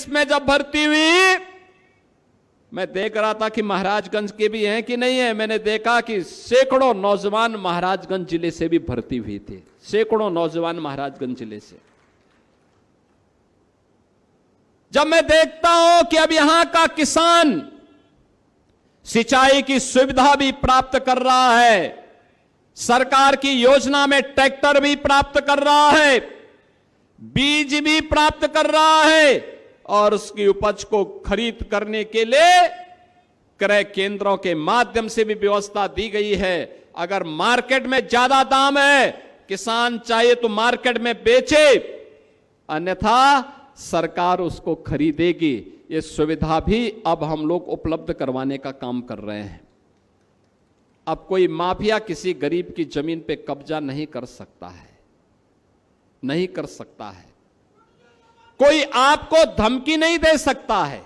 2020 में जब भर्ती हुई, मैं देख रहा था कि महाराजगंज के भी हैं कि नहीं है। मैंने देखा कि सैकड़ों नौजवान महाराजगंज जिले से भी भर्ती हुए थे, सैकड़ों नौजवान महाराजगंज जिले से। जब मैं देखता हूं कि अब यहां का किसान सिंचाई की सुविधा भी प्राप्त कर रहा है, सरकार की योजना में ट्रैक्टर भी प्राप्त कर रहा है, बीज भी प्राप्त कर रहा है और उसकी उपज को खरीद करने के लिए क्रय केंद्रों के माध्यम से भी व्यवस्था दी गई है। अगर मार्केट में ज्यादा दाम है, किसान चाहे तो मार्केट में बेचे, अन्यथा सरकार उसको खरीदेगी। ये सुविधा भी अब हम लोग उपलब्ध करवाने का काम कर रहे हैं। अब कोई माफिया किसी गरीब की जमीन पे कब्जा नहीं कर सकता है, नहीं कर सकता है। कोई आपको धमकी नहीं दे सकता है,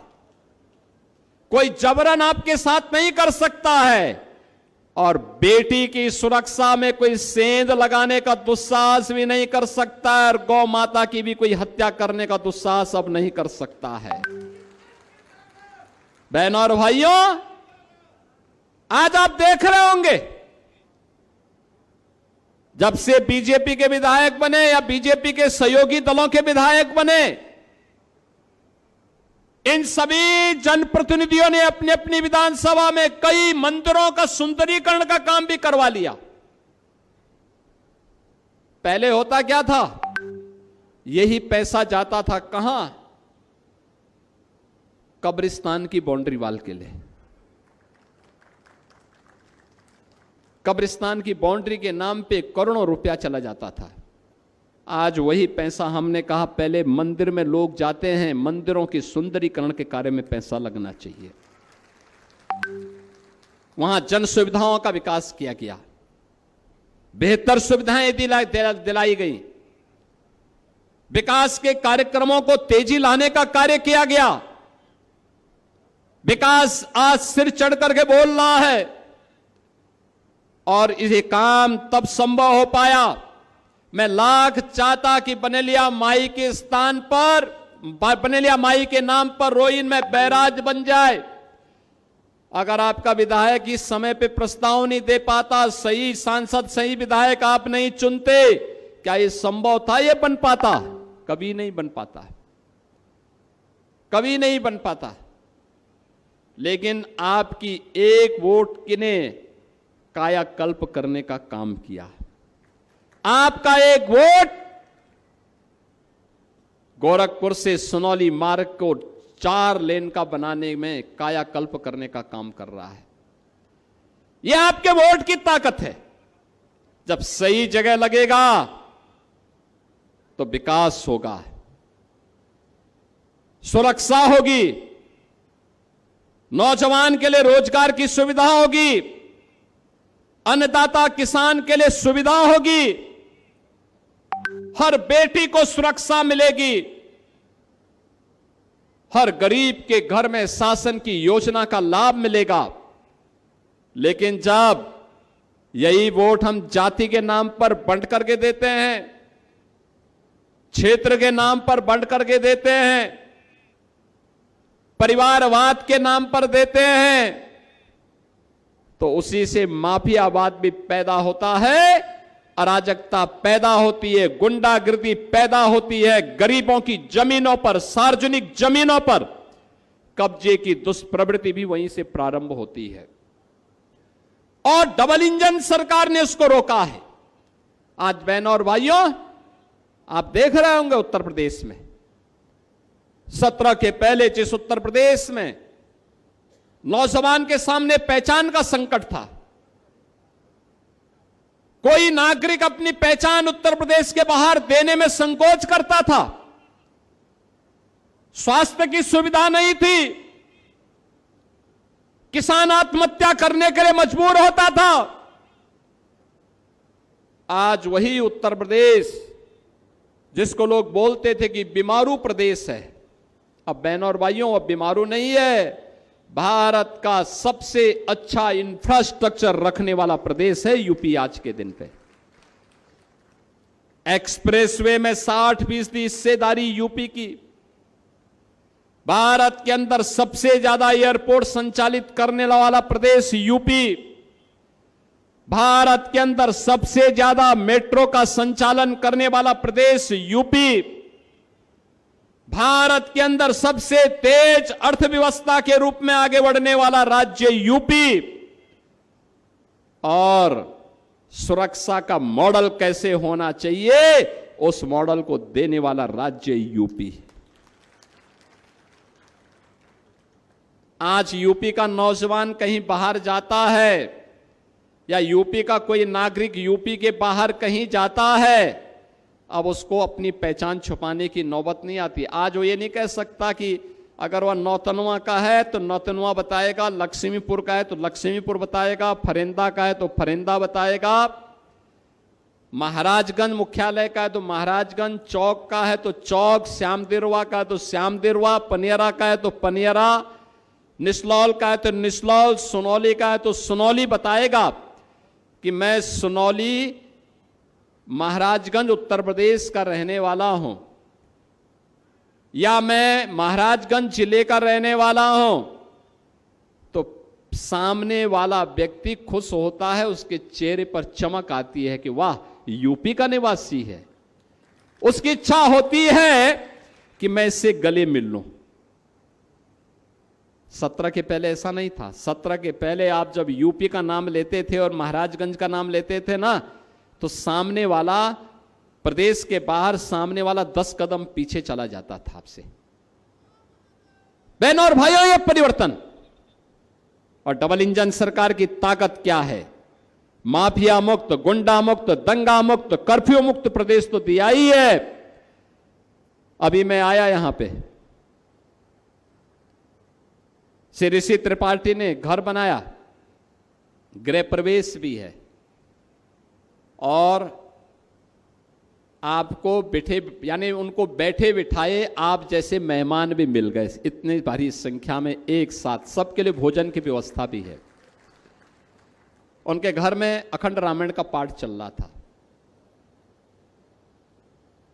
कोई जबरन आपके साथ नहीं कर सकता है। और बेटी की सुरक्षा में कोई सेंध लगाने का दुस्साहस भी नहीं कर सकता है, और गौ माता की भी कोई हत्या करने का दुस्साहस अब नहीं कर सकता है। बहनों और भाइयों, आज आप देख रहे होंगे, जब से बीजेपी के विधायक बने या बीजेपी के सहयोगी दलों के विधायक बने, इन सभी जनप्रतिनिधियों ने अपनी अपनी विधानसभा में कई मंदिरों का सुंदरीकरण का काम भी करवा लिया। पहले होता क्या था, यही पैसा जाता था कहां? कब्रिस्तान की बाउंड्री वाल के लिए। कब्रिस्तान की बाउंड्री के नाम पे करोड़ों रुपया चला जाता था। आज वही पैसा, हमने कहा पहले मंदिर में लोग जाते हैं, मंदिरों की सुंदरीकरण के कार्य में पैसा लगना चाहिए। वहां जन सुविधाओं का विकास किया गया, बेहतर सुविधाएं दिलाई गई, विकास के कार्यक्रमों को तेजी लाने का कार्य किया गया। विकास आज सिर चढ़ करके बोल रहा है, और ये काम तब संभव हो पाया। मैं लाख चाहता कि बनेलिया माई के स्थान पर, बनेलिया माई के नाम पर रोइन में बैराज बन जाए। अगर आपका विधायक इस समय पे प्रस्ताव नहीं दे पाता, सही सांसद, सही विधायक आप नहीं चुनते, क्या ये संभव था? ये बन पाता? कभी नहीं बन पाता, कभी नहीं बन पाता। लेकिन आपकी एक वोट ने कायाकल्प करने का काम किया। आपका एक वोट गोरखपुर से सुनौली मार्ग को 4 लेन का बनाने में कायाकल्प करने का काम कर रहा है। यह आपके वोट की ताकत है। जब सही जगह लगेगा तो विकास होगा, सुरक्षा होगी, नौजवान के लिए रोजगार की सुविधा होगी, अन्नदाता किसान के लिए सुविधा होगी, हर बेटी को सुरक्षा मिलेगी, हर गरीब के घर में शासन की योजना का लाभ मिलेगा। लेकिन जब यही वोट हम जाति के नाम पर बंट करके देते हैं, क्षेत्र के नाम पर बंट करके देते हैं, परिवारवाद के नाम पर देते हैं, तो उसी से माफियावाद भी पैदा होता है, अराजकता पैदा होती है, गुंडागिर्दी पैदा होती है, गरीबों की जमीनों पर, सार्वजनिक जमीनों पर कब्जे की दुष्प्रवृत्ति भी वहीं से प्रारंभ होती है। और डबल इंजन सरकार ने उसको रोका है। आज बहनों और भाइयों, आप देख रहे होंगे उत्तर प्रदेश में 17 के पहले जिस उत्तर प्रदेश में नौजवान के सामने पहचान का संकट था, कोई नागरिक अपनी पहचान उत्तर प्रदेश के बाहर देने में संकोच करता था, स्वास्थ्य की सुविधा नहीं थी, किसान आत्महत्या करने के लिए मजबूर होता था। आज वही उत्तर प्रदेश जिसको लोग बोलते थे कि बीमारू प्रदेश है, अब बहनों और भाइयों अब बीमारू नहीं है, भारत का सबसे अच्छा इंफ्रास्ट्रक्चर रखने वाला प्रदेश है यूपी आज के दिन पे। एक्सप्रेसवे में 60% हिस्सेदारी यूपी की, भारत के अंदर सबसे ज्यादा एयरपोर्ट संचालित करने वाला प्रदेश यूपी, भारत के अंदर सबसे ज्यादा मेट्रो का संचालन करने वाला प्रदेश यूपी, भारत के अंदर सबसे तेज अर्थव्यवस्था के रूप में आगे बढ़ने वाला राज्य यूपी, और सुरक्षा का मॉडल कैसे होना चाहिए उस मॉडल को देने वाला राज्य यूपी। आज यूपी का नौजवान कहीं बाहर जाता है या यूपी का कोई नागरिक यूपी के बाहर कहीं जाता है, अब उसको अपनी पहचान छुपाने की नौबत नहीं आती। आज वो ये नहीं कह सकता कि अगर वह नौतनवा का है तो नौतनवा बताएगा, लक्ष्मीपुर का है तो लक्ष्मीपुर बताएगा, फरेंदा का है तो फरेंदा बताएगा, महाराजगंज मुख्यालय का है तो महाराजगंज, चौक का है तो चौक, श्यामदिरवा का है तो श्यामदिरवा, पनियरा का है तो पनियरा, निसलौल का है तो निसलौल, सुनौली का है तो सुनौली बताएगा कि मैं सुनौली महाराजगंज उत्तर प्रदेश का रहने वाला हूं या मैं महाराजगंज जिले का रहने वाला हूं, तो सामने वाला व्यक्ति खुश होता है, उसके चेहरे पर चमक आती है कि वाह यूपी का निवासी है। उसकी इच्छा होती है कि मैं इससे गले मिल लूं। 17 के पहले ऐसा नहीं था। 17 के पहले आप जब यूपी का नाम लेते थे और महाराजगंज का नाम लेते थे ना, तो सामने वाला प्रदेश के बाहर सामने वाला 10 कदम पीछे चला जाता था आपसे। बहनों और भाइयों, यह परिवर्तन और डबल इंजन सरकार की ताकत क्या है? माफिया मुक्त, गुंडा मुक्त, दंगा मुक्त, कर्फ्यू मुक्त प्रदेश तो दिया ही है। अभी मैं आया यहां पे, श्री ऋषि त्रिपाठी ने घर बनाया, गृह प्रवेश भी है और आपको बैठे यानी उनको बैठे बिठाए आप जैसे मेहमान भी मिल गए। इतनी भारी संख्या में एक साथ सबके लिए भोजन की व्यवस्था भी है। उनके घर में अखंड रामायण का पाठ चल रहा था।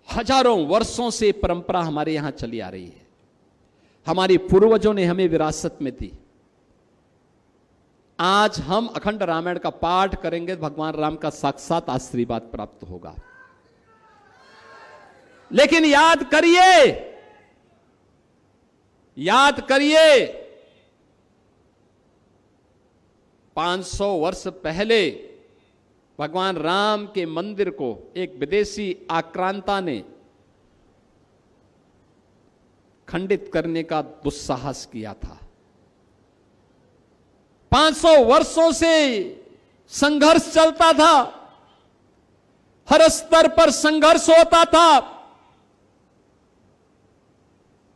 हजारों वर्षों से परंपरा हमारे यहां चली आ रही है, हमारी पूर्वजों ने हमें विरासत में दी। आज हम अखंड रामायण का पाठ करेंगे, भगवान राम का साक्षात आशीर्वाद प्राप्त होगा। लेकिन याद करिए 500 वर्ष पहले भगवान राम के मंदिर को एक विदेशी आक्रांता ने खंडित करने का दुस्साहस किया था। 500 वर्षों से संघर्ष चलता था, हर स्तर पर संघर्ष होता था,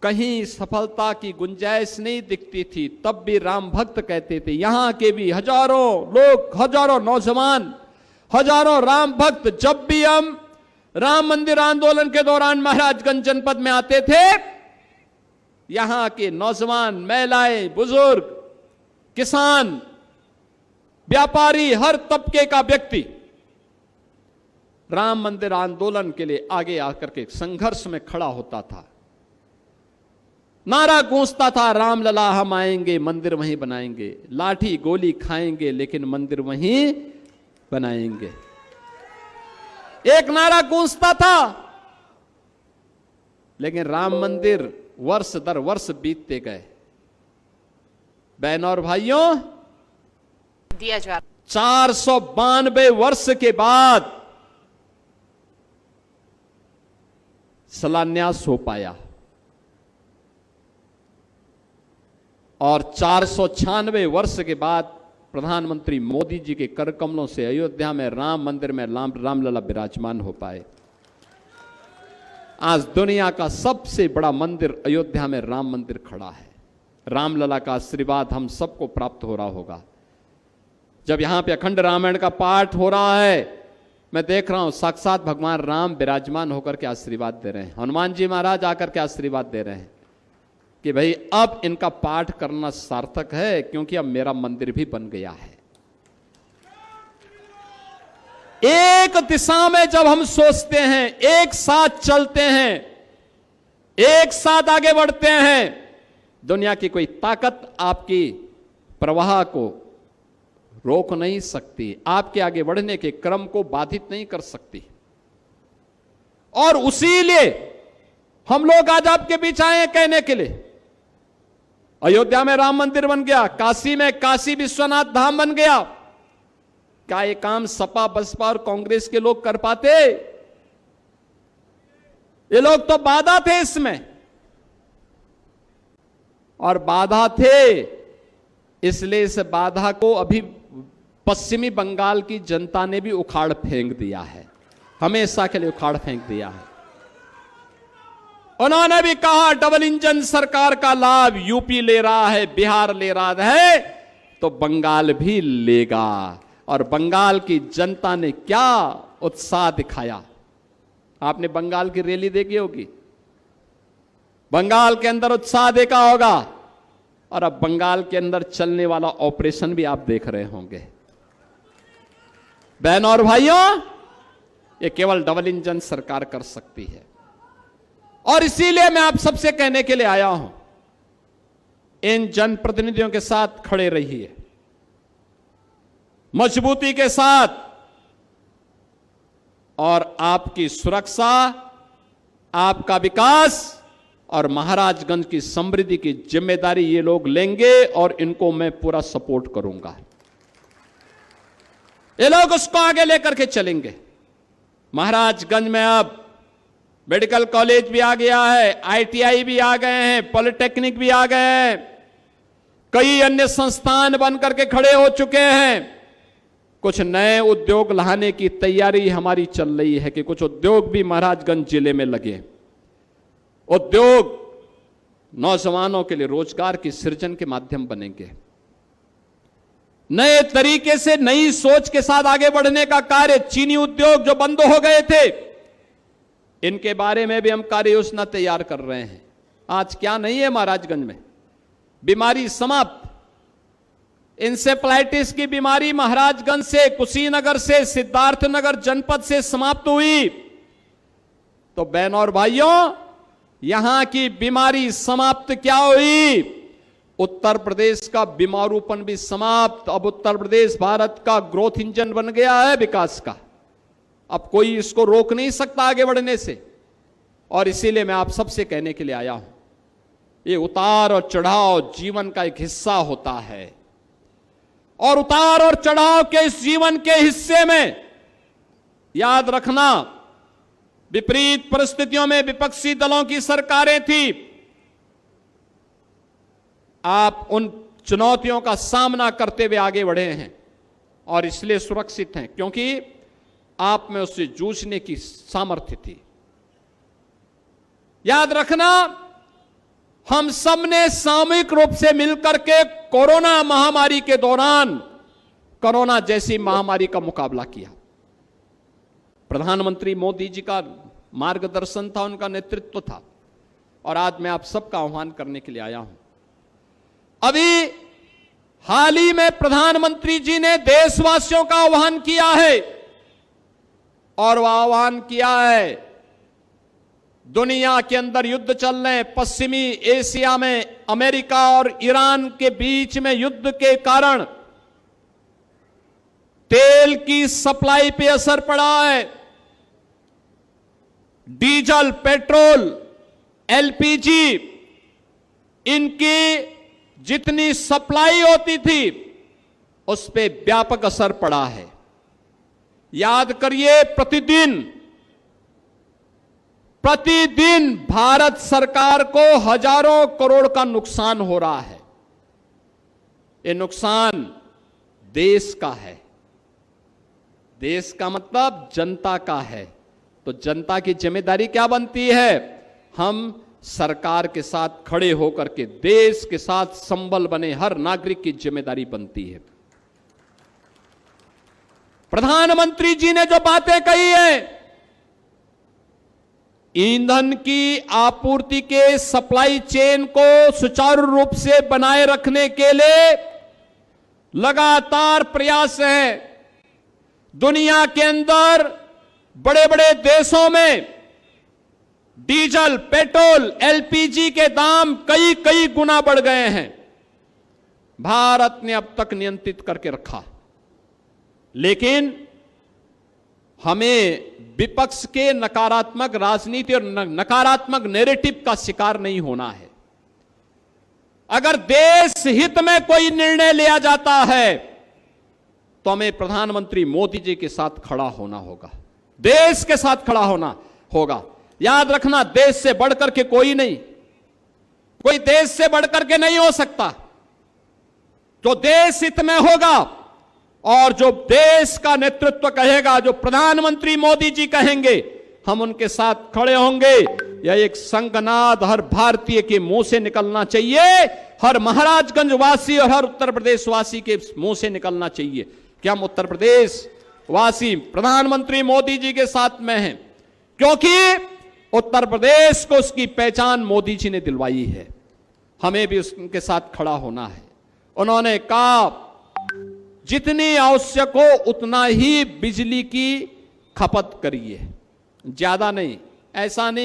कहीं सफलता की गुंजाइश नहीं दिखती थी। तब भी राम भक्त कहते थे। यहां के भी हजारों लोग, हजारों नौजवान, हजारों राम भक्त जब भी हम राम मंदिर आंदोलन के दौरान महाराजगंज जनपद में आते थे, यहां के नौजवान, महिलाएं, बुजुर्ग, किसान, व्यापारी, हर तबके का व्यक्ति राम मंदिर आंदोलन के लिए आगे आकर के संघर्ष में खड़ा होता था। नारा गूंजता था, राम लला हम आएंगे, मंदिर वहीं बनाएंगे, लाठी गोली खाएंगे लेकिन मंदिर वहीं बनाएंगे। एक नारा गूंजता था, लेकिन राम मंदिर वर्ष दर वर्ष बीतते गए। बहनों और भाइयों, 492 वर्ष के बाद शिलान्यास हो पाया और 496 वर्ष के बाद प्रधानमंत्री मोदी जी के कर कमलों से अयोध्या में राम मंदिर में रामलला विराजमान हो पाए। आज दुनिया का सबसे बड़ा मंदिर अयोध्या में राम मंदिर खड़ा है। रामलला का आशीर्वाद हम सबको प्राप्त हो रहा होगा। जब यहां पे अखंड रामायण का पाठ हो रहा है, मैं देख रहा हूं साक्षात भगवान राम विराजमान होकर के आशीर्वाद दे रहे हैं। हनुमान जी महाराज आकर के आशीर्वाद दे रहे हैं कि भाई अब इनका पाठ करना सार्थक है, क्योंकि अब मेरा मंदिर भी बन गया है। एक दिशा में जब हम सोचते हैं, एक साथ चलते हैं, एक साथ आगे बढ़ते हैं, दुनिया की कोई ताकत आपकी प्रवाह को रोक नहीं सकती, आपके आगे बढ़ने के क्रम को बाधित नहीं कर सकती। और उसीलिए हम लोग आज आपके बीच आए हैं कहने के लिए, अयोध्या में राम मंदिर बन गया, काशी में काशी विश्वनाथ धाम बन गया। क्या ये काम सपा बसपा और कांग्रेस के लोग कर पाते? ये लोग तो बाधा थे इसमें, और बाधा थे, इसलिए इस बाधा को अभी पश्चिमी बंगाल की जनता ने भी उखाड़ फेंक दिया है, हमेशा के लिए उखाड़ फेंक दिया है। उन्होंने भी कहा डबल इंजन सरकार का लाभ यूपी ले रहा है, बिहार ले रहा है, तो बंगाल भी लेगा। और बंगाल की जनता ने क्या उत्साह दिखाया। आपने बंगाल की रैली देखी होगी, बंगाल के अंदर उत्साह देखा होगा, और अब बंगाल के अंदर चलने वाला ऑपरेशन भी आप देख रहे होंगे। बहनों और भाइयों, ये केवल डबल इंजन सरकार कर सकती है। और इसीलिए मैं आप सबसे कहने के लिए आया हूं, इन जनप्रतिनिधियों के साथ खड़े रहिए, मजबूती के साथ, और आपकी सुरक्षा, आपका विकास और महाराजगंज की समृद्धि की जिम्मेदारी ये लोग लेंगे, और इनको मैं पूरा सपोर्ट करूंगा। ये लोग उसको आगे लेकर के चलेंगे। महाराजगंज में अब मेडिकल कॉलेज भी आ गया है, आईटीआई भी आ गए हैं, पॉलिटेक्निक भी आ गए हैं, कई अन्य संस्थान बनकर के खड़े हो चुके हैं। कुछ नए उद्योग लाने की तैयारी हमारी चल रही है कि कुछ उद्योग भी महाराजगंज जिले में लगे। उद्योग नौजवानों के लिए रोजगार की सृजन के माध्यम बनेंगे। नए तरीके से, नई सोच के साथ आगे बढ़ने का कार्य, चीनी उद्योग जो बंद हो गए थे, इनके बारे में भी हम कार्य योजना तैयार कर रहे हैं। आज क्या नहीं है महाराजगंज में, बीमारी समाप्त। इंसेफ्लाइटिस की बीमारी महाराजगंज से, कुशीनगर से, सिद्धार्थनगर जनपद से समाप्त हुई। तो बहनों और भाइयों, यहां की बीमारी समाप्त क्या हुई? उत्तर प्रदेश का बीमारूपन भी समाप्त। अब उत्तर प्रदेश भारत का ग्रोथ इंजन बन गया है, विकास का। अब कोई इसको रोक नहीं सकता आगे बढ़ने से। और इसीलिए मैं आप सबसे कहने के लिए आया हूं, ये उतार और चढ़ाव जीवन का एक हिस्सा होता है, और उतार और चढ़ाव के इस जीवन के हिस्से में याद रखना, विपरीत परिस्थितियों में विपक्षी दलों की सरकारें थी। आप उन चुनौतियों का सामना करते हुए आगे बढ़े हैं, और इसलिए सुरक्षित हैं, क्योंकि आप में उससे जूझने की सामर्थ्य थी। याद रखना, हम सब ने सामूहिक रूप से मिलकर के कोरोना महामारी के दौरान कोरोना जैसी महामारी का मुकाबला किया। प्रधानमंत्री मोदी जी का मार्गदर्शन था, उनका नेतृत्व था, और आज मैं आप सबका आह्वान करने के लिए आया हूं। अभी हाल ही में प्रधानमंत्री जी ने देशवासियों का आह्वान किया है, और वह आह्वान किया है, दुनिया के अंदर युद्ध चल रहे हैं, पश्चिमी एशिया में अमेरिका और ईरान के बीच में युद्ध के कारण तेल की सप्लाई पे असर पड़ा है। डीजल, पेट्रोल, एलपीजी, इनकी जितनी सप्लाई होती थी उस पे व्यापक असर पड़ा है। याद करिए, प्रतिदिन भारत सरकार को हजारों करोड़ का नुकसान हो रहा है। ये नुकसान देश का है। देश का मतलब जनता का है। तो जनता की जिम्मेदारी क्या बनती है? हम सरकार के साथ खड़े होकर के देश के साथ संबल बने हर नागरिक की जिम्मेदारी बनती है। प्रधानमंत्री जी ने जो बातें कही है, ईंधन की आपूर्ति के सप्लाई चेन को सुचारू रूप से बनाए रखने के लिए लगातार प्रयास है। दुनिया के अंदर बड़े बड़े देशों में डीजल, पेट्रोल, एलपीजी के दाम कई कई गुना बढ़ गए हैं। भारत ने अब तक नियंत्रित करके रखा, लेकिन हमें विपक्ष के नकारात्मक राजनीति और नकारात्मक नैरेटिव का शिकार नहीं होना है। अगर देश हित में कोई निर्णय लिया जाता है तो हमें प्रधानमंत्री मोदी जी के साथ खड़ा होना होगा, देश के साथ खड़ा होना होगा। याद रखना, देश से बढ़कर के कोई नहीं, कोई देश से बढ़कर के नहीं हो सकता। जो देश हित में होगा और जो देश का नेतृत्व कहेगा, जो प्रधानमंत्री मोदी जी कहेंगे, हम उनके साथ खड़े होंगे। यह एक संगनाद हर भारतीय के मुंह से निकलना चाहिए, हर महाराजगंज वासी और हर उत्तर प्रदेश वासी के मुंह से निकलना चाहिए कि हम उत्तर प्रदेश वासी प्रधानमंत्री मोदी जी के साथ में हैं, क्योंकि उत्तर प्रदेश को उसकी पहचान मोदी जी ने दिलवाई है। हमें भी उनके साथ खड़ा होना है। उन्होंने कहा जितनी आवश्यक हो उतना ही बिजली की खपत करिए, ज्यादा नहीं। ऐसा नहीं